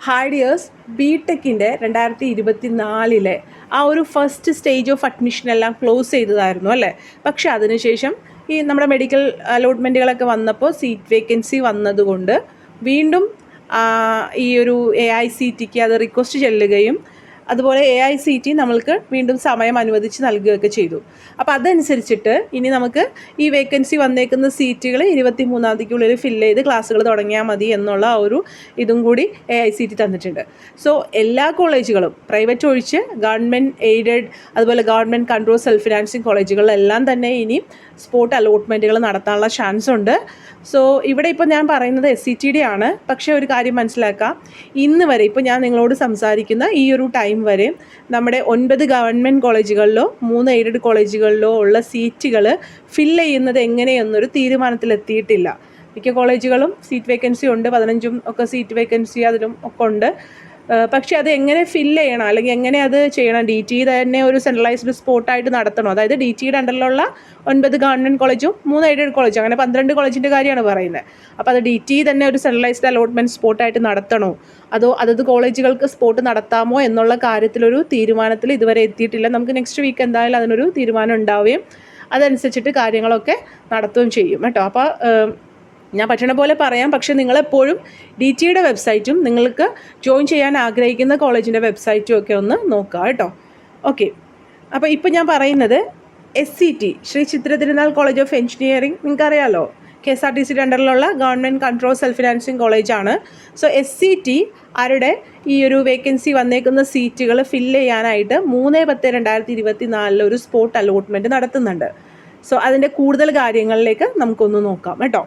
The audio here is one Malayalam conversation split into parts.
ഹായ് ഡിയേഴ്സ്, ബിടെക്കിൻ്റെ 2024 ആ ഒരു ഫസ്റ്റ് സ്റ്റേജ് ഓഫ് അഡ്മിഷൻ എല്ലാം ക്ലോസ് ചെയ്തതായിരുന്നു അല്ലേ. പക്ഷേ അതിനുശേഷം ഈ നമ്മുടെ മെഡിക്കൽ അലോട്ട്മെൻറ്റുകളൊക്കെ വന്നപ്പോൾ സീറ്റ് വേക്കൻസി വന്നതുകൊണ്ട് വീണ്ടും ഈ ഒരു AICTE അത് റിക്വസ്റ്റ് ചെല്ലുകയും അതുപോലെ AICTE നമ്മൾക്ക് വീണ്ടും സമയം അനുവദിച്ച് നൽകുകയൊക്കെ ചെയ്തു. അപ്പോൾ അതനുസരിച്ചിട്ട് ഇനി നമുക്ക് ഈ വേക്കൻസി വന്നേക്കുന്ന സീറ്റുകൾ 23-ാം തീയതിക്കുള്ളിൽ ഫില്ല് ചെയ്ത് ക്ലാസ്സുകൾ തുടങ്ങിയാൽ മതി എന്നുള്ള ഒരു ഇതും കൂടി AICTE തന്നിട്ടുണ്ട്. സോ എല്ലാ കോളേജുകളും പ്രൈവറ്റ് ഒഴിച്ച് ഗവൺമെൻറ് എയ്ഡഡ് അതുപോലെ ഗവൺമെൻറ് കൺട്രോൾ സെൽഫ് ഫിനാൻസിങ് കോളേജുകളിലെല്ലാം തന്നെ ഇനി സ്പോട്ട് അലോട്ട്മെൻറ്റുകൾ നടത്താനുള്ള ചാൻസ് ഉണ്ട്. സോ ഇവിടെ ഇപ്പോൾ ഞാൻ പറയുന്നത് SCTD ആണ്. പക്ഷേ ഒരു കാര്യം മനസ്സിലാക്കാം, ഇന്ന് വരെ ഇപ്പോൾ ഞാൻ നിങ്ങളോട് സംസാരിക്കുന്ന ഈ ഒരു ടൈം വരെ നമ്മുടെ 9 ഗവൺമെൻറ് കോളേജുകളിലോ 3 എയ്ഡഡ് കോളേജുകളിലോ ഉള്ള സീറ്റുകൾ ഫില്ല് ചെയ്യുന്നത് എങ്ങനെയെന്നൊരു തീരുമാനത്തിലെത്തിയിട്ടില്ല. മിക്ക കോളേജുകളും സീറ്റ് വേക്കൻസി ഉണ്ട്, 15 ഒക്കെ സീറ്റ് വേക്കൻസി അതിലും ഒക്കെ ഉണ്ട്. പക്ഷേ അത് എങ്ങനെ ഫില്ല് ചെയ്യണം അല്ലെങ്കിൽ എങ്ങനെ അത് ചെയ്യണം, DTE തന്നെ ഒരു സെൻട്രലൈസ്ഡ് സ്പോട്ടായിട്ട് നടത്തണം. അതായത് DTEയുടെ അണ്ടറിലുള്ള 9 ഗവൺമെൻറ് കോളേജും 3 എയ്ഡഡ് കോളേജും, അങ്ങനെ 12 കോളേജിൻ്റെ കാര്യമാണ് പറയുന്നത്. അപ്പോൾ അത് DTE തന്നെ ഒരു സെൻട്രലൈസ്ഡ് അലോട്ട്മെൻറ്റ് സ്പോട്ടായിട്ട് നടത്തണോ അതോ അതത് കോളേജുകൾക്ക് സ്പോട്ട് നടത്താമോ എന്നുള്ള കാര്യത്തിലൊരു തീരുമാനത്തിൽ ഇതുവരെ എത്തിയിട്ടില്ല. നമുക്ക് നെക്സ്റ്റ് വീക്ക് എന്തായാലും അതിനൊരു തീരുമാനം ഉണ്ടാവുകയും അതനുസരിച്ചിട്ട് കാര്യങ്ങളൊക്കെ നടത്തുകയും ചെയ്യും കേട്ടോ. അപ്പോൾ ഞാൻ പറ്റണ പോലെ പറയാം, പക്ഷേ നിങ്ങളെപ്പോഴും DTEയുടെ വെബ്സൈറ്റും നിങ്ങൾക്ക് ജോയിൻ ചെയ്യാൻ ആഗ്രഹിക്കുന്ന കോളേജിൻ്റെ വെബ്സൈറ്റും ഒക്കെ ഒന്ന് നോക്കുക കേട്ടോ. ഓക്കെ, അപ്പോൾ ഇപ്പോൾ ഞാൻ പറയുന്നത് SCT Shri Chithra Thirunal college of engineering നിങ്ങൾക്കറിയാമല്ലോ, KSRTCയുടെ അണ്ടറിലുള്ള ഗവൺമെൻറ് കൺട്രോൾ സെൽഫ് ഫിനാൻസിങ് കോളേജാണ്. സോ SCT ആരുടെ ഈ ഒരു വേക്കൻസി വന്നേക്കുന്ന സീറ്റുകൾ ഫില്ല് ചെയ്യാനായിട്ട് 3/10/2024 ഒരു സ്പോട്ട് അലോട്ട്മെൻറ്റ് നടത്തുന്നുണ്ട്. സോ അതിൻ്റെ കൂടുതൽ കാര്യങ്ങളിലേക്ക് നമുക്കൊന്ന് നോക്കാം കേട്ടോ.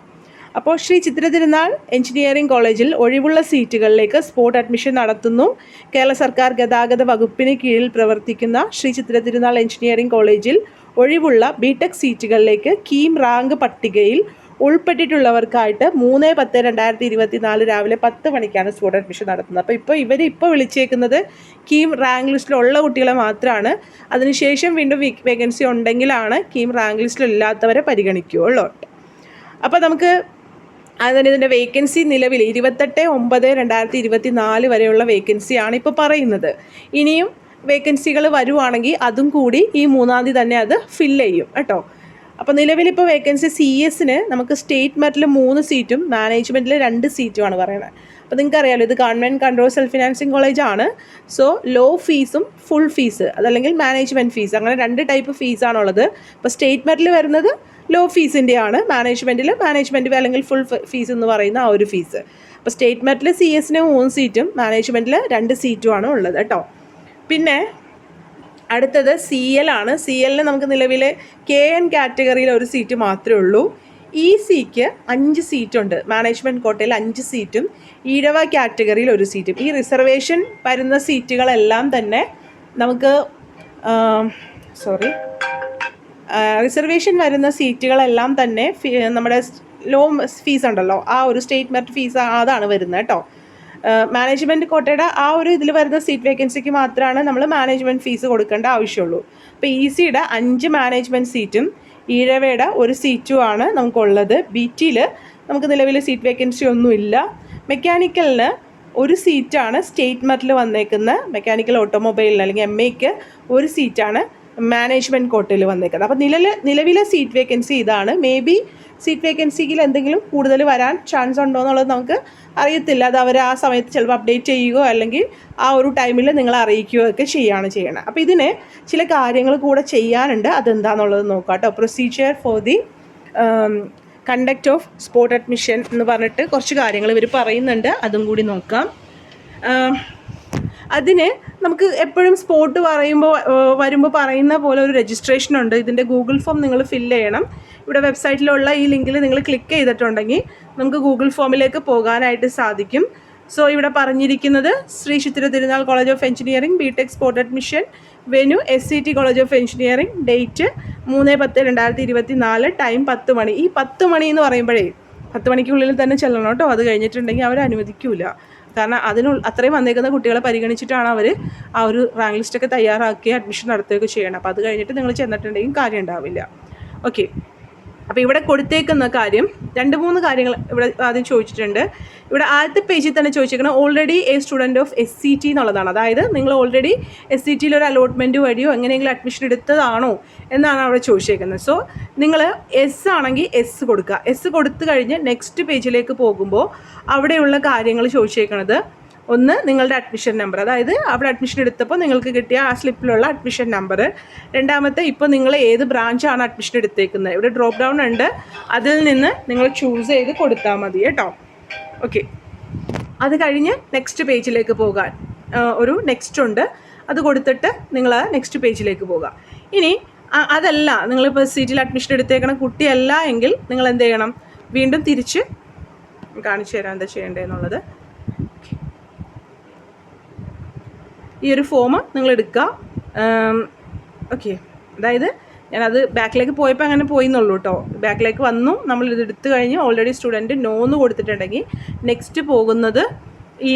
അപ്പോൾ ശ്രീ ചിത്ര തിരുനാൾ എഞ്ചിനീയറിംഗ് കോളേജിൽ ഒഴിവുള്ള സീറ്റുകളിലേക്ക് സ്പോട്ട് അഡ്മിഷൻ നടത്തുന്നു. കേരള സർക്കാർ ഗതാഗത വകുപ്പിന് കീഴിൽ പ്രവർത്തിക്കുന്ന ശ്രീ ചിത്ര തിരുനാൾ എഞ്ചിനീയറിംഗ് കോളേജിൽ ഒഴിവുള്ള BTech സീറ്റുകളിലേക്ക് കീം റാങ്ക് പട്ടികയിൽ ഉൾപ്പെട്ടിട്ടുള്ളവർക്കായിട്ട് 3/10/2024 രാവിലെ 10 മണിക്കാണ് സ്പോട്ട് അഡ്മിഷൻ നടത്തുന്നത്. അപ്പോൾ ഇപ്പോൾ വിളിച്ചേക്കുന്നത് കീം റാങ്ക് ലിസ്റ്റിലുള്ള കുട്ടികളെ മാത്രമാണ്. അതിനുശേഷം വീണ്ടും വേക്കൻസി ഉണ്ടെങ്കിലാണ് കീം റാങ്ക് ലിസ്റ്റിലില്ലാത്തവരെ പരിഗണിക്കുകയുള്ളൂ. അപ്പോൾ നമുക്ക് അതിന് ഇതിൻ്റെ വേക്കൻസി നിലവിൽ 28/9/2024 വരെയുള്ള വേക്കൻസിയാണ് ഇപ്പോൾ പറയുന്നത്. ഇനിയും വേക്കൻസികൾ വരുവാണെങ്കിൽ അതും കൂടി ഈ 3-ാം തീയതി തന്നെ അത് ഫില്ല് ചെയ്യും കേട്ടോ. അപ്പോൾ നിലവിലിപ്പോൾ വേക്കൻസി CS-ന് നമുക്ക് സ്റ്റേറ്റ് മെറിറ്റിൽ 3 സീറ്റും മാനേജ്മെൻറ്റിൽ 2 സീറ്റുമാണ് പറയുന്നത്. അപ്പോൾ നിങ്ങൾക്കറിയാമല്ലോ, ഇത് ഗവൺമെൻറ് കൺട്രോൾ സെൽഫ് ഫിനാൻസിങ് കോളേജാണ്. സോ ലോ ഫീസും ഫുൾ ഫീസ് അതല്ലെങ്കിൽ മാനേജ്മെൻറ്റ് ഫീസ്, അങ്ങനെ 2 ടൈപ്പ് ഫീസാണുള്ളത്. അപ്പോൾ സ്റ്റേറ്റ് മെറിറ്റിൽ വരുന്നത് ലോ ഫീസിൻ്റെയാണ്, മാനേജ്മെൻറ്റ് അല്ലെങ്കിൽ ഫുൾ ഫീസ് എന്ന് പറയുന്ന ആ ഒരു ഫീസ്. അപ്പോൾ സ്റ്റേറ്റ് മെറിറ്റിൽ CS-ന് 3 സീറ്റും മാനേജ്മെൻറ്റിൽ 2 സീറ്റുമാണ് ഉള്ളത് കേട്ടോ. പിന്നെ അടുത്തത് CL ആണ്. CL-ന് നമുക്ക് നിലവിൽ KN കാറ്റഗറിയിൽ 1 സീറ്റ് മാത്രമേ ഉള്ളൂ. EC-ക്ക് 5 സീറ്റുണ്ട്, മാനേജ്മെൻറ്റ് കോട്ടയിൽ 5 സീറ്റും ഈഴവ കാറ്റഗറിയിൽ 1 സീറ്റും. ഈ റിസർവേഷൻ വരുന്ന സീറ്റുകളെല്ലാം തന്നെ നമുക്ക് റിസർവേഷൻ വരുന്ന സീറ്റുകളെല്ലാം തന്നെ നമ്മുടെ ലോ ഫീസ് ഉണ്ടല്ലോ, ആ ഒരു സ്റ്റേറ്റ് മെറിറ്റ് ഫീസ് അതാണ് വരുന്നത് കേട്ടോ. മാനേജ്മെൻറ്റ് കോട്ടയുടെ ആ ഒരു ഇതിൽ വരുന്ന സീറ്റ് വേക്കൻസിക്ക് മാത്രമാണ് നമ്മൾ മാനേജ്മെൻറ്റ് ഫീസ് കൊടുക്കേണ്ട ആവശ്യമുള്ളൂ. അപ്പോൾ EC-യുടെ 5 മാനേജ്മെൻറ്റ് സീറ്റും ഈഴവയുടെ 1 സീറ്റുമാണ് നമുക്കുള്ളത്. BT-യിൽ നമുക്ക് നിലവിൽ സീറ്റ് വേക്കൻസി ഒന്നുമില്ല. മെക്കാനിക്കലിന് 1 സീറ്റാണ് സ്റ്റേറ്റ് മെറിറ്റിൽ വന്നേക്കുന്ന മെക്കാനിക്കൽ ഓട്ടോമൊബൈലിന് അല്ലെങ്കിൽ MAക്ക് 1 സീറ്റാണ് മാനേജ്മെൻറ്റ് കോട്ടയിൽ വന്നേക്കുന്നത്. അപ്പോൾ നിലവിലെ സീറ്റ് വേക്കൻസി ഇതാണ്. മേ ബി സീറ്റ് വേക്കൻസിയിൽ എന്തെങ്കിലും കൂടുതൽ വരാൻ ചാൻസ് ഉണ്ടോ എന്നുള്ളത് നമുക്ക് അറിയത്തില്ല. അത് അവർ ആ സമയത്ത് ചിലപ്പോൾ അപ്ഡേറ്റ് ചെയ്യുകയോ അല്ലെങ്കിൽ ആ ഒരു ടൈമിൽ നിങ്ങളെ അറിയിക്കുകയോ ഒക്കെ ചെയ്യണം. അപ്പോൾ ഇതിന് ചില കാര്യങ്ങൾ കൂടെ ചെയ്യാനുണ്ട്. അതെന്താണെന്നുള്ളത് നോക്കാം കേട്ടോ. Procedure for the conduct of spot admission എന്ന് പറഞ്ഞിട്ട് കുറച്ച് കാര്യങ്ങൾ ഇവർ പറയുന്നുണ്ട്, അതും കൂടി നോക്കാം. അതിന് നമുക്ക് എപ്പോഴും സ്പോട്ട് വരുമ്പോൾ പറയുന്ന പോലെ ഒരു രജിസ്ട്രേഷൻ ഉണ്ട്. ഇതിൻ്റെ ഗൂഗിൾ ഫോം നിങ്ങൾ ഫില്ല് ചെയ്യണം. ഇവിടെ വെബ്സൈറ്റിലുള്ള ഈ ലിങ്കിൽ നിങ്ങൾ ക്ലിക്ക് ചെയ്തിട്ടുണ്ടെങ്കിൽ നമുക്ക് ഗൂഗിൾ ഫോമിലേക്ക് പോകാനായിട്ട് സാധിക്കും. സോ ഇവിടെ പറഞ്ഞിരിക്കുന്നത് ശ്രീ ചിത്ര തിരുനാൾ college of engineering BTech spot admission venue SCT college of engineering, date 3/10/2024, time 10 മണി. ഈ 10 മണി എന്ന് പറയുമ്പോഴേ 10 മണിക്കുള്ളിൽ തന്നെ ചെല്ലണം കേട്ടോ. അത് കഴിഞ്ഞിട്ടുണ്ടെങ്കിൽ അവർ അനുവദിക്കില്ല. കാരണം അത്രയും വന്നേക്കുന്ന കുട്ടികളെ പരിഗണിച്ചിട്ടാണ് അവർ ആ ഒരു റാങ്ക് ലിസ്റ്റൊക്കെ തയ്യാറാക്കി അഡ്മിഷൻ നടത്തുകയൊക്കെ ചെയ്യണം. അപ്പോൾ അത് കഴിഞ്ഞിട്ട് നിങ്ങൾ ചെന്നിട്ടുണ്ടെങ്കിൽ കാര്യം ഉണ്ടാവില്ല. ഓക്കെ, അപ്പോൾ ഇവിടെ കൊടുത്തേക്കുന്ന കാര്യം 2-3 കാര്യങ്ങൾ ഇവിടെ ആദ്യം ചോദിച്ചിട്ടുണ്ട്. ഇവിടെ ആദ്യത്തെ പേജിൽ തന്നെ ചോദിച്ചിരിക്കുന്നത് already A student of SCT എന്നുള്ളതാണ്. അതായത് നിങ്ങൾ ഓൾറെഡി SCTയിൽ ഒരു അലോട്ട്മെൻറ്റ് വഴിയോ എങ്ങനെയെങ്കിലും അഡ്മിഷൻ എടുത്തതാണോ എന്നാണ് അവിടെ ചോദിച്ചേക്കുന്നത്. സോ നിങ്ങൾ എസ് ആണെങ്കിൽ എസ് കൊടുക്കുക. എസ് കൊടുത്തു കഴിഞ്ഞ് നെക്സ്റ്റ് പേജിലേക്ക് പോകുമ്പോൾ അവിടെയുള്ള കാര്യങ്ങൾ ചോദിച്ചേക്കുന്നത്, ഒന്ന് നിങ്ങളുടെ അഡ്മിഷൻ നമ്പർ, അതായത് അവിടെ അഡ്മിഷൻ എടുത്തപ്പോൾ നിങ്ങൾക്ക് കിട്ടിയ ആ സ്ലിപ്പിലുള്ള അഡ്മിഷൻ നമ്പർ. രണ്ടാമത്തെ, ഇപ്പോൾ നിങ്ങൾ ഏത് ബ്രാഞ്ചാണ് അഡ്മിഷൻ എടുത്തേക്കുന്നത്, ഇവിടെ ഡ്രോപ്പ് ഡൗൺ ഉണ്ട്, അതിൽ നിന്ന് നിങ്ങൾ ചൂസ് ചെയ്ത് കൊടുത്താൽ മതി കേട്ടോ. ഓക്കെ, അത് കഴിഞ്ഞ് നെക്സ്റ്റ് പേജിലേക്ക് പോകാൻ ഒരു നെക്സ്റ്റ് ഉണ്ട്, അത് കൊടുത്തിട്ട് നിങ്ങൾ നെക്സ്റ്റ് പേജിലേക്ക് പോകുക. ഇനി അതല്ല, നിങ്ങളിപ്പോൾ SCTയിൽ അഡ്മിഷൻ എടുത്തേക്കണ കുട്ടിയല്ല എങ്കിൽ നിങ്ങൾ എന്ത് ചെയ്യണം, വീണ്ടും തിരിച്ച് കാണിച്ചു തരാം എന്താ ചെയ്യേണ്ടതെന്നുള്ളത്. ഈ ഒരു ഫോം നിങ്ങൾ എടുക്കുക. ഓക്കെ, അതായത് ഞാനത് ബാക്കിലേക്ക് പോയപ്പോൾ അങ്ങനെ പോയിന്നുള്ളൂ കേട്ടോ. ബാക്കിലേക്ക് വന്നു, നമ്മളിത് എടുത്തു കഴിഞ്ഞ് ഓൾറെഡി സ്റ്റുഡൻറ്റ് നോന്ന് കൊടുത്തിട്ടുണ്ടെങ്കിൽ നെക്സ്റ്റ് പോകുന്നത് ഈ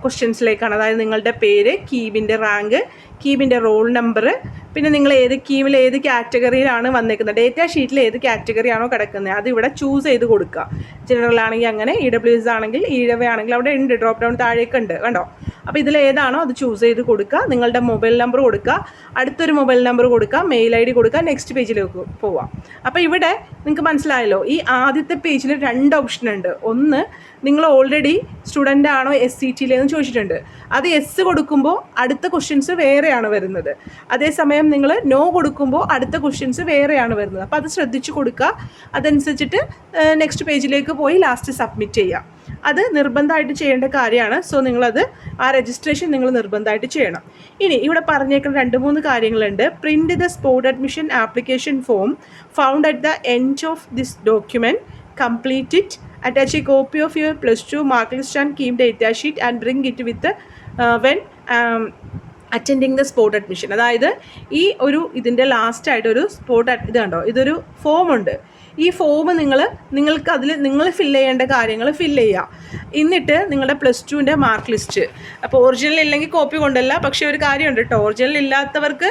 ക്വസ്റ്റ്യൻസിലേക്കാണ്. അതായത് നിങ്ങളുടെ പേര്, കീമിൻ്റെ റാങ്ക്, കീമിൻ്റെ റോൾ നമ്പർ, പിന്നെ നിങ്ങൾ ഏത് കീമിൽ ഏത് കാറ്റഗറിയിലാണ് വന്നേക്കുന്നത്, ഡേറ്റാ ഷീറ്റിൽ ഏത് കാറ്റഗറിയാണോ കിടക്കുന്നത് അത് ഇവിടെ ചൂസ് ചെയ്ത് കൊടുക്കുക. ജനറൽ ആണെങ്കിൽ അങ്ങനെ, EWS ആണെങ്കിൽ ഈഴവ ആണെങ്കിൽ അവിടെ ഉണ്ട്, ഡ്രോപ്പ് ഡൗൺ താഴേക്ക് ഉണ്ട് കണ്ടോ. അപ്പോൾ ഇതിലേതാണോ അത് ചൂസ് ചെയ്ത് കൊടുക്കുക. നിങ്ങളുടെ മൊബൈൽ നമ്പർ കൊടുക്കുക, അടുത്തൊരു മൊബൈൽ നമ്പർ കൊടുക്കുക, മെയിൽ ID കൊടുക്കുക, നെക്സ്റ്റ് പേജിലേക്ക് പോവാം. അപ്പോൾ ഇവിടെ നിങ്ങൾക്ക് മനസ്സിലായല്ലോ, ഈ ആദ്യത്തെ പേജിൽ 2 ഓപ്ഷൻ ഉണ്ട്. ഒന്ന്, നിങ്ങൾ ഓൾറെഡി സ്റ്റുഡൻ്റ് ആണോ SCTയിലെന്ന് ചോദിച്ചിട്ടുണ്ട്. അത് എസ് കൊടുക്കുമ്പോൾ അടുത്ത ക്വസ്റ്റ്യൻസ് വേറെയാണ് വരുന്നത്. അതേസമയം നിങ്ങൾ നോ കൊടുക്കുമ്പോൾ അടുത്ത ക്വസ്റ്റ്യൻസ് വേറെയാണ് വരുന്നത്. അപ്പോൾ അത് ശ്രദ്ധിച്ച് കൊടുക്കുക. അതനുസരിച്ചിട്ട് നെക്സ്റ്റ് പേജിലേക്ക് പോയി ലാസ്റ്റ് സബ്മിറ്റ് ചെയ്യുക. അത് നിർബന്ധമായിട്ട് ചെയ്യേണ്ട കാര്യമാണ്. സോ നിങ്ങളത് ആ രജിസ്ട്രേഷൻ നിങ്ങൾ നിർബന്ധമായിട്ട് ചെയ്യണം. ഇനി ഇവിടെ പറഞ്ഞേക്കുന്ന 2-3 കാര്യങ്ങളുണ്ട്. Print the spot admission application form found at the end of this document, complete it, attach a copy of your +2 mark list and KEAM data sheet and bring it with when attending the spot admission. അതായത് ഈ ഒരു ഇതിൻ്റെ ലാസ്റ്റായിട്ടൊരു ഇത് കണ്ടോ, ഇതൊരു ഫോമുണ്ട്. ഈ ഫോം നിങ്ങൾക്ക് അതിൽ നിങ്ങൾ ഫില്ല് ചെയ്യേണ്ട കാര്യങ്ങൾ ഫില്ല് ചെയ്യുക. എന്നിട്ട് നിങ്ങളുടെ +2ൻ്റെ മാർക്ക് ലിസ്റ്റ്, അപ്പോൾ ഒറിജിനൽ ഇല്ലെങ്കിൽ കോപ്പി കൊണ്ടല്ല, പക്ഷേ ഒരു കാര്യമുണ്ട് കേട്ടോ, ഒറിജിനൽ ഇല്ലാത്തവർക്ക്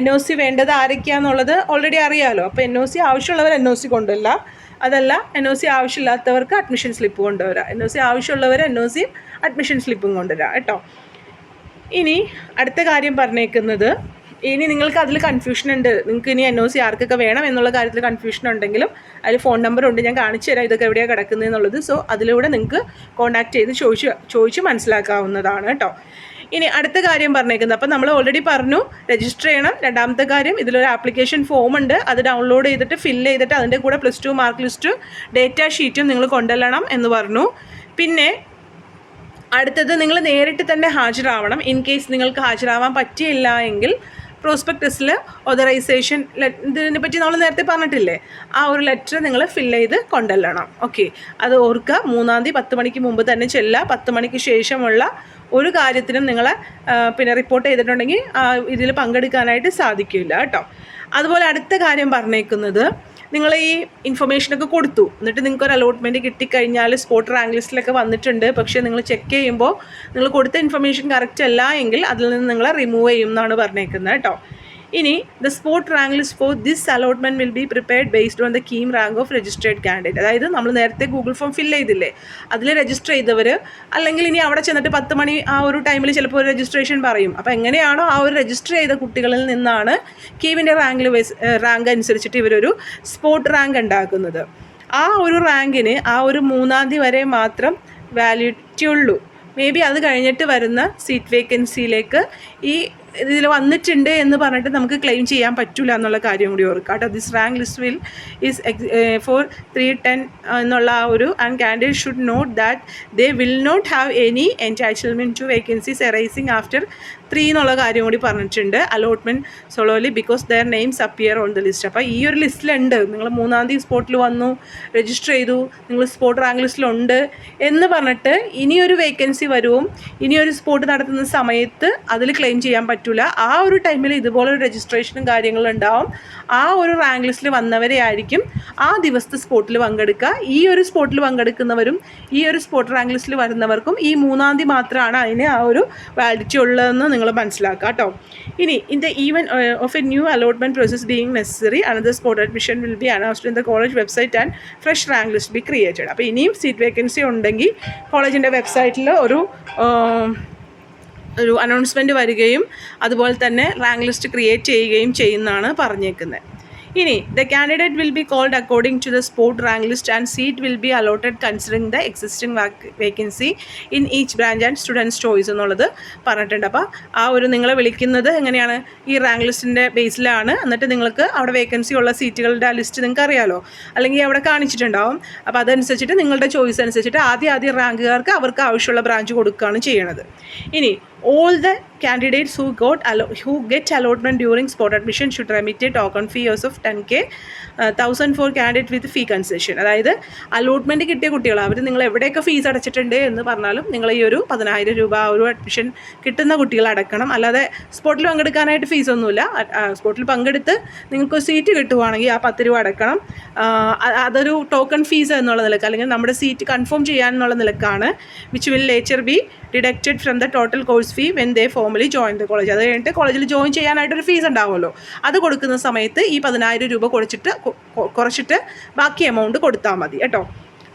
NOC വേണ്ടത് ആരൊക്കെയാണെന്നുള്ളത് ഓൾറെഡി അറിയാമല്ലോ. അപ്പോൾ NOC ആവശ്യമുള്ളവർ NOC കൊണ്ടല്ല, അതല്ല NOC ആവശ്യമില്ലാത്തവർക്ക് അഡ്മിഷൻ സ്ലിപ്പ് കൊണ്ടുവരാം, NOC ആവശ്യമുള്ളവർ NOC അഡ്മിഷൻ സ്ലിപ്പും കൊണ്ടുവരാം കേട്ടോ. ഇനി അടുത്ത കാര്യം പറഞ്ഞേക്കുന്നത്, ഇനി നിങ്ങൾക്ക് അതിൽ കൺഫ്യൂഷൻ ഉണ്ട്, നിങ്ങൾക്ക് ഇനി NOC ആർക്കൊക്കെ വേണം എന്നുള്ള കാര്യത്തിൽ കൺഫ്യൂഷൻ ഉണ്ടെങ്കിലും അതിൽ ഫോൺ നമ്പർ ഉണ്ട്, ഞാൻ കാണിച്ചു തരാം ഇതൊക്കെ എവിടെയാണ് കിടക്കുന്നത് എന്നുള്ളത്. സോ അതിലൂടെ നിങ്ങൾക്ക് കോൺടാക്ട് ചെയ്ത് ചോദിച്ച് മനസ്സിലാക്കാവുന്നതാണ് കേട്ടോ. ഇനി അടുത്ത കാര്യം പറഞ്ഞേക്കുന്നത്, അപ്പോൾ നമ്മൾ ഓൾറെഡി പറഞ്ഞു രജിസ്റ്റർ ചെയ്യണം. രണ്ടാമത്തെ കാര്യം, ഇതിലൊരു ആപ്ലിക്കേഷൻ ഫോം ഉണ്ട്, അത് ഡൗൺലോഡ് ചെയ്തിട്ട് ഫില്ല് ചെയ്തിട്ട് അതിൻ്റെ കൂടെ +2 മാർക്ക് ലിസ്റ്റ് ഡേറ്റാ ഷീറ്റും നിങ്ങൾ കൊണ്ടുവരണം എന്ന് പറഞ്ഞു. പിന്നെ അടുത്തത്, നിങ്ങൾ നേരിട്ട് തന്നെ ഹാജരാവണം. ഇൻ കേസ് നിങ്ങൾക്ക് ഹാജരാവാൻ പറ്റിയില്ല എങ്കിൽ പ്രോസ്പെക്ടസിൽ ഓതറൈസേഷൻ ഇതിനെ പറ്റി നമ്മൾ നേരത്തെ പറഞ്ഞിട്ടില്ലേ, ആ ഒരു ലെറ്റർ നിങ്ങൾ ഫില്ല് ചെയ്ത് കൊണ്ടുവരണം. ഓക്കെ, അത് ഓർക്കുക. 3-ാം തീയതി 10 മണിക്ക് മുമ്പ് തന്നെ ചെല്ലുക. 10 മണിക്ക് ശേഷമുള്ള ഒരു കാര്യത്തിനും നിങ്ങളെ പിന്നെ റിപ്പോർട്ട് ചെയ്തിട്ടുണ്ടെങ്കിൽ ഇതിൽ പങ്കെടുക്കാനായിട്ട് സാധിക്കില്ല കേട്ടോ. അതുപോലെ അടുത്ത കാര്യം പറഞ്ഞേക്കുന്നത്, നിങ്ങൾ ഈ ഇൻഫർമേഷനൊക്കെ കൊടുത്തു, എന്നിട്ട് നിങ്ങൾക്കൊരു അലോട്ട്മെൻറ്റ് കിട്ടിക്കഴിഞ്ഞാൽ സ്പോട്ട് റാങ്ക് ലിസ്റ്റിലൊക്കെ വന്നിട്ടുണ്ട്, പക്ഷേ നിങ്ങൾ ചെക്ക് ചെയ്യുമ്പോൾ നിങ്ങൾ കൊടുത്ത ഇൻഫർമേഷൻ കറക്റ്റ് അല്ല എങ്കിൽ അതിൽ നിന്ന് നിങ്ങളെ റിമൂവ് ചെയ്യും എന്നാണ് പറഞ്ഞേക്കുന്നത് കേട്ടോ. ഇനി the spot rank list for this allotment will be prepared based on the KEAM rank of registered candidate. അതായത് നമ്മൾ നേരത്തെ ഗൂഗിൾ ഫോം ഫില്ല് ചെയ്തില്ലേ, അതിൽ രജിസ്റ്റർ ചെയ്തവർ, അല്ലെങ്കിൽ ഇനി അവിടെ ചെന്നിട്ട് 10 മണി ആ ഒരു ടൈമിൽ ചിലപ്പോൾ ഒരു രജിസ്ട്രേഷൻ പറയും. അപ്പോൾ എങ്ങനെയാണോ ആ ഒരു രജിസ്റ്റർ ചെയ്ത കുട്ടികളിൽ നിന്നാണ് കീമിൻ്റെ റാങ്ക് അനുസരിച്ചിട്ട് ഇവരൊരു സ്പോട്ട് റാങ്ക് ഉണ്ടാക്കുന്നത്. ആ ഒരു റാങ്കിന് ആ ഒരു 3-ാം തീയതി വരെ മാത്രം വാലിഡിറ്റി ഉള്ളൂ. മേ ബി അത് കഴിഞ്ഞിട്ട് വരുന്ന സീറ്റ് വേക്കൻസിയിലേക്ക് ഈ ഇതിൽ വന്നിട്ടുണ്ട് എന്ന് പറഞ്ഞിട്ട് നമുക്ക് ക്ലെയിം ചെയ്യാൻ പറ്റില്ല എന്നുള്ള കാര്യം കൂടി ഓർക്കുക കേട്ടോ. This rank list will is for 310 എന്നുള്ള ആ ഒരു, and candidate should note that they will not have any entitlement to vacancies arising after 3 എന്നുള്ള കാര്യം കൂടി പറഞ്ഞിട്ടുണ്ട്. Allotment solely because their names appear on the list. അപ്പോൾ ഈ ഒരു ലിസ്റ്റിലുണ്ട്, നിങ്ങൾ 3-ാം തീയതി സ്പോട്ടിൽ വന്നു, രജിസ്റ്റർ ചെയ്തു, നിങ്ങൾ സ്പോട്ട് റാങ്ക് ലിസ്റ്റിലുണ്ട് എന്ന് പറഞ്ഞിട്ട് ഇനിയൊരു വേക്കൻസി വരുവും ഇനിയൊരു സ്പോട്ട് നടത്തുന്ന സമയത്ത് അതിൽ ക്ലെയിം ചെയ്യാൻ പറ്റില്ല പറ്റില്ല. ആ ഒരു ടൈമിൽ ഇതുപോലൊരു രജിസ്ട്രേഷനും കാര്യങ്ങളും ഉണ്ടാവും. ആ ഒരു റാങ്ക് ലിസ്റ്റിൽ വന്നവരെ ആയിരിക്കും ആ ദിവസത്തെ സ്പോട്ടിൽ പങ്കെടുക്കുക. ഈ ഒരു സ്പോട്ടിൽ പങ്കെടുക്കുന്നവരും ഈ ഒരു സ്പോട്ട് റാങ്ക് ലിസ്റ്റിൽ വരുന്നവർക്കും ഈ 3-ാം തീയതി മാത്രമാണ് അതിന് ആ ഒരു വാലിഡിറ്റി ഉള്ളതെന്ന് നിങ്ങൾ മനസ്സിലാക്കുക കേട്ടോ. ഇനി in the even of A new allotment process being necessary another spot admission will be announced in the college website and fresh rank list be created. അപ്പോൾ ഇനിയും സീറ്റ് വേക്കൻസി ഉണ്ടെങ്കിൽ കോളേജിൻ്റെ വെബ്സൈറ്റിൽ ഒരു അനൗൺസ്മെൻറ്റ് വരികയും അതുപോലെ തന്നെ റാങ്ക് ലിസ്റ്റ് ക്രിയേറ്റ് ചെയ്യുകയും ചെയ്യുന്നതാണ് പറഞ്ഞേക്കുന്നത്. ഇനി the candidate will be called according to the spot rank list and seat will be allotted considering the existing vacancy in each branch and students choice എന്നുള്ളത് പറഞ്ഞിട്ടുണ്ട്. അപ്പോൾ ആ ഒരു നിങ്ങളെ വിളിക്കുന്നത് എങ്ങനെയാണ്, ഈ റാങ്ക് ലിസ്റ്റിൻ്റെ ബേസിലാണ്. എന്നിട്ട് നിങ്ങൾക്ക് അവിടെ വേക്കൻസി ഉള്ള സീറ്റുകളുടെ ആ ലിസ്റ്റ് നിങ്ങൾക്ക് അറിയാമല്ലോ, അല്ലെങ്കിൽ അവിടെ കാണിച്ചിട്ടുണ്ടാവും. അപ്പോൾ അതനുസരിച്ചിട്ട് നിങ്ങളുടെ ചോയ്സ് അനുസരിച്ചിട്ട് ആദ്യം റാങ്കുകാർക്ക് അവർക്ക് ആവശ്യമുള്ള ബ്രാഞ്ച് കൊടുക്കുകയാണ് ചെയ്യണത്. ഇനി all the candidates who get allotment during spot admission should remit a token fee of 10K, 1,000 for candidate with fee concession. അതായത് അലോട്ട്മെൻറ്റ് കിട്ടിയ കുട്ടികൾ അവർ നിങ്ങൾ എവിടെയൊക്കെ ഫീസ് അടച്ചിട്ടുണ്ട് എന്ന് പറഞ്ഞാലും നിങ്ങൾ ഈ ഒരു 10,000 രൂപ ഒരു അഡ്മിഷൻ കിട്ടുന്ന കുട്ടികൾ അടക്കണം. അല്ലാതെ സ്പോട്ടിൽ പങ്കെടുക്കാനായിട്ട് ഫീസൊന്നുമില്ല. സ്പോട്ടിൽ പങ്കെടുത്ത് നിങ്ങൾക്ക് സീറ്റ് കിട്ടുവാണെങ്കിൽ ആ 10 രൂപ അടക്കണം. അതൊരു ടോക്കൺ ഫീസ് എന്നുള്ള നിലക്ക്, അല്ലെങ്കിൽ നമ്മുടെ സീറ്റ് കൺഫേം ചെയ്യാനുള്ള നിലക്കാണ്. Which will later be deducted from the total course fee when they formally join the college. അത് കഴിഞ്ഞിട്ട് കോളേജിൽ ജോയിൻ ചെയ്യാനായിട്ടൊരു ഫീസ് ഉണ്ടാവുമല്ലോ, അത് കൊടുക്കുന്ന സമയത്ത് ഈ 10,000 രൂപ കുറച്ചിട്ട് ബാക്കി എമൗണ്ട് കൊടുത്താൽ മതി കേട്ടോ.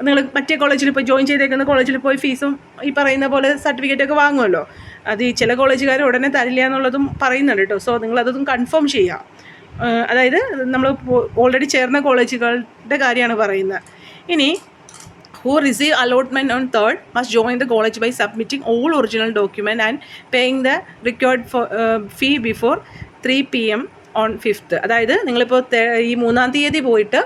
നിങ്ങൾ മറ്റേ കോളേജിൽ പോയി ജോയിൻ ചെയ്തേക്കുന്ന കോളേജിൽ പോയി ഫീസും ഈ പറയുന്ന പോലെ സർട്ടിഫിക്കറ്റൊക്കെ വാങ്ങുമല്ലോ, അത് ഈ ചില കോളേജുകാർ ഉടനെ തരില്ല എന്നുള്ളതും പറയുന്നുണ്ട് കേട്ടോ. സോ നിങ്ങളതൊന്നും കൺഫേം ചെയ്യുക. അതായത് നമ്മൾ ഓൾറെഡി ചേർന്ന കോളേജുകളുടെ കാര്യമാണ് പറയുന്നത്. ഇനി who receive allotment on 3rd must join the college by submitting all original document and paying the required fee before 3 PM on 5th. അതായത് നിങ്ങളിപ്പോൾ ഈ 3-ാം തീയതി പോയിട്ട്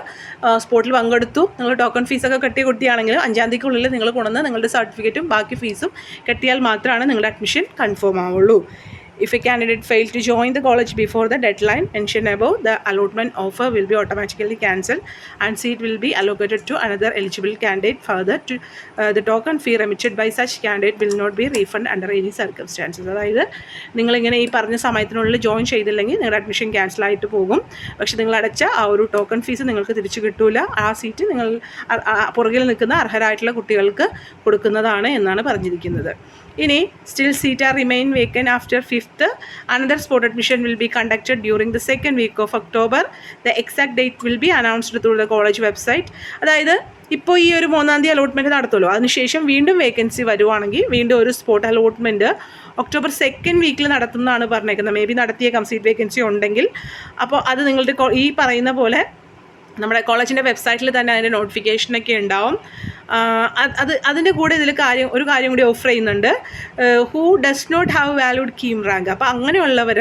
സ്പോട്ടിൽ പങ്കെടുത്തു, നിങ്ങൾ ടോക്കൺ ഫീസൊക്കെ കെട്ടിയ കുട്ടിയാണെങ്കിൽ 5-ാം തീയതിക്കുള്ളിൽ നിങ്ങൾ കൊണ്ടുവന്ന് നിങ്ങളുടെ സർട്ടിഫിക്കറ്റും ബാക്കി ഫീസും കെട്ടിയാൽ മാത്രമാണ് നിങ്ങളുടെ അഡ്മിഷൻ കൺഫേം ആവുള്ളൂ. If a candidate fails to join the college before the deadline mentioned above, the allotment offer will be automatically cancelled and seat will be allocated to another eligible candidate. Further, the token fee remitted by such candidate will not be refunded under any circumstances. അതായത് നിങ്ങളിങ്ങനെ ഈ പറഞ്ഞ സമയത്തിനുള്ളിൽ ജോയിൻ ചെയ്തില്ലെങ്കിൽ നിങ്ങളുടെ അഡ്മിഷൻ ക്യാൻസൽ ആയിട്ട് പോകും. പക്ഷേ നിങ്ങൾ അടച്ച ആ ഒരു ടോക്കൺ ഫീസ് നിങ്ങൾക്ക് തിരിച്ചു കിട്ടില്ല. ആ സീറ്റ് നിങ്ങൾ പുറകിൽ നിൽക്കുന്ന അർഹരായിട്ടുള്ള കുട്ടികൾക്ക് കൊടുക്കുന്നതാണ് എന്നാണ് പറഞ്ഞിരിക്കുന്നത്. ഇനി still seat are remain vacant after 5th. Another spot admission will be conducted during the 2nd week of October. The exact date will be announced through the college website. അതായത് ഇപ്പോൾ ഈ ഒരു 3-ാം തീയതി അലോട്ട്മെൻറ്റ് നടത്തുമല്ലോ, അതിനുശേഷം വീണ്ടും വേക്കൻസി വരുവാണെങ്കിൽ വീണ്ടും ഒരു സ്പോട്ട് അലോട്ട്മെൻറ്റ് October 2nd വീക്കിൽ നടത്തുന്നതാണ് പറഞ്ഞേക്കുന്നത്. മേ ബി നടത്തിയേക്കാം സീറ്റ് വേക്കൻസി ഉണ്ടെങ്കിൽ. അപ്പോൾ അത് നിങ്ങളുടെ ഈ പറയുന്ന പോലെ നമ്മുടെ കോളേജിൻ്റെ വെബ്സൈറ്റിൽ തന്നെ അതിൻ്റെ നോട്ടിഫിക്കേഷനൊക്കെ ഉണ്ടാവും. അതിൻ്റെ കൂടെ ഒരു കാര്യം കൂടി ഓഫർ ചെയ്യുന്നുണ്ട്. Who does not have valid KEAM rank. അപ്പോൾ അങ്ങനെയുള്ളവർ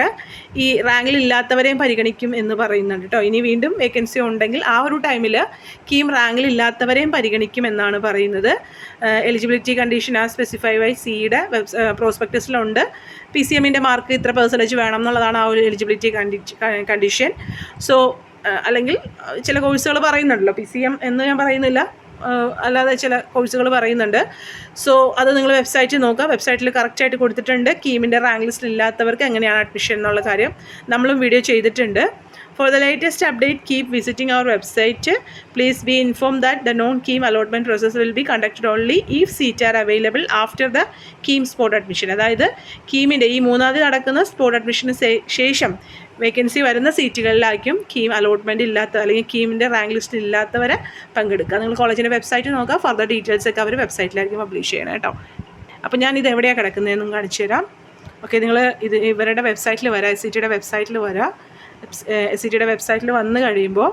ഈ റാങ്കിൽ ഇല്ലാത്തവരെയും പരിഗണിക്കും എന്ന് പറയുന്നുണ്ട് കേട്ടോ. ഇനി വീണ്ടും വേക്കൻസി ഉണ്ടെങ്കിൽ ആ ഒരു ടൈമിൽ കീം റാങ്കിൽ ഇല്ലാത്തവരെയും പരിഗണിക്കും എന്നാണ് പറയുന്നത്. എലിജിബിലിറ്റി കണ്ടീഷൻ ആ സ്പെസിഫൈ ബൈ സിയുടെ പ്രോസ്പെക്ടസിലുണ്ട്. PCMൻ്റെ മാർക്ക് ഇത്ര % വേണം എന്നുള്ളതാണ് ആ ഒരു എലിജിബിലിറ്റി കണ്ടീഷൻ. സോ അല്ലെങ്കിൽ ചില കോഴ്സുകൾ പറയുന്നുണ്ടല്ലോ, PCM എന്ന് ഞാൻ പറയുന്നില്ല, അല്ലാതെ ചില കോഴ്സുകൾ പറയുന്നുണ്ട്. സോ അത് നിങ്ങൾ വെബ്സൈറ്റിൽ നോക്കുക. വെബ്സൈറ്റിൽ കറക്റ്റായിട്ട് കൊടുത്തിട്ടുണ്ട് കീമിൻ്റെ റാങ്ക് ലിസ്റ്റിൽ ഇല്ലാത്തവർക്ക് എങ്ങനെയാണ് അഡ്മിഷൻ എന്നുള്ള കാര്യം നമ്മളും വീഡിയോ ചെയ്തിട്ടുണ്ട്. For the latest update, keep visiting our website. Please be informed that the non-KEAM allotment process will be conducted only if seats are available after the KEAM spot admission. അതായത് കീമിൻ്റെ ഈ 3-ാം തീയതി നടക്കുന്ന സ്പോട്ട് അഡ്മിഷന് ശേഷം വേക്കൻസി വരുന്ന സീറ്റുകളിലായിരിക്കും കീം അലോട്ട്മെൻറ്റ് ഇല്ലാത്ത അല്ലെങ്കിൽ കീമിൻ്റെ റാങ്ക് ലിസ്റ്റിൽ ഇല്ലാത്തവരെ പങ്കെടുക്കുക. നിങ്ങൾ കോളേജിൻ്റെ വെബ്സൈറ്റ് നോക്കുക. ഫർദർ ഡീറ്റെയിൽസൊക്കെ അവർ വെബ്സൈറ്റിലായിരിക്കും പബ്ലിഷ് ചെയ്യണം കേട്ടോ. അപ്പോൾ ഞാനിത് എവിടെയാണ് കിടക്കുന്നതെന്നും കാണിച്ചു തരാം. ഓക്കെ, നിങ്ങൾ ഇവരുടെ വെബ്സൈറ്റിൽ വരാം, SCTയുടെ വെബ്സൈറ്റിൽ വരാം. SCTയുടെ വെബ്സൈറ്റിൽ വന്നു കഴിയുമ്പോൾ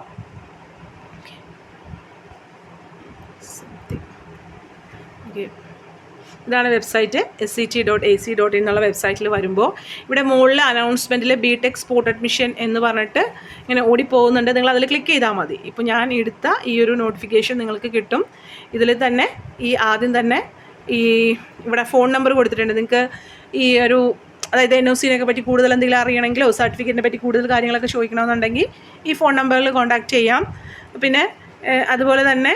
ഇതാണ് വെബ്സൈറ്റ്, SCT.ac.in എന്നുള്ള വെബ്സൈറ്റിൽ വരുമ്പോൾ ഇവിടെ മുകളിൽ അനൗൺസ്മെൻറ്റിൽ BTech സ്പോട്ട് അഡ്മിഷൻ എന്ന് പറഞ്ഞിട്ട് ഇങ്ങനെ ഓടിപ്പോകുന്നുണ്ട്. നിങ്ങൾ അതിൽ ക്ലിക്ക് ചെയ്താൽ മതി. ഇപ്പോൾ ഞാൻ എടുത്ത ഈ ഒരു നോട്ടിഫിക്കേഷൻ നിങ്ങൾക്ക് കിട്ടും. ഇതിൽ തന്നെ ആദ്യം തന്നെ ഇവിടെ ഫോൺ നമ്പർ കൊടുത്തിട്ടുണ്ട്. നിങ്ങൾക്ക് ഈ ഒരു അതായത് NOCനെ പറ്റി കൂടുതൽ എന്തെങ്കിലും അറിയണമെങ്കിലോ സർട്ടിഫിക്കറ്റിനെ പറ്റി കൂടുതൽ കാര്യങ്ങളൊക്കെ ചോദിക്കണമെന്നുണ്ടെങ്കിൽ ഈ ഫോൺ നമ്പറിൽ കോൺടാക്റ്റ് ചെയ്യാം. പിന്നെ അതുപോലെ തന്നെ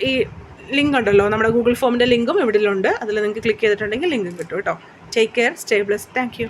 ഈ ലിങ്ക് ഉണ്ടല്ലോ, നമ്മുടെ ഗൂഗിൾ ഫോമിൻ്റെ ലിങ്കും ഇവിടെയുണ്ട്. അതിൽ നിങ്ങൾക്ക് ക്ലിക്ക് ചെയ്തിട്ടുണ്ടെങ്കിൽ ലിങ്കും കിട്ടും കേട്ടോ. Take care, stay blessed. Thank you.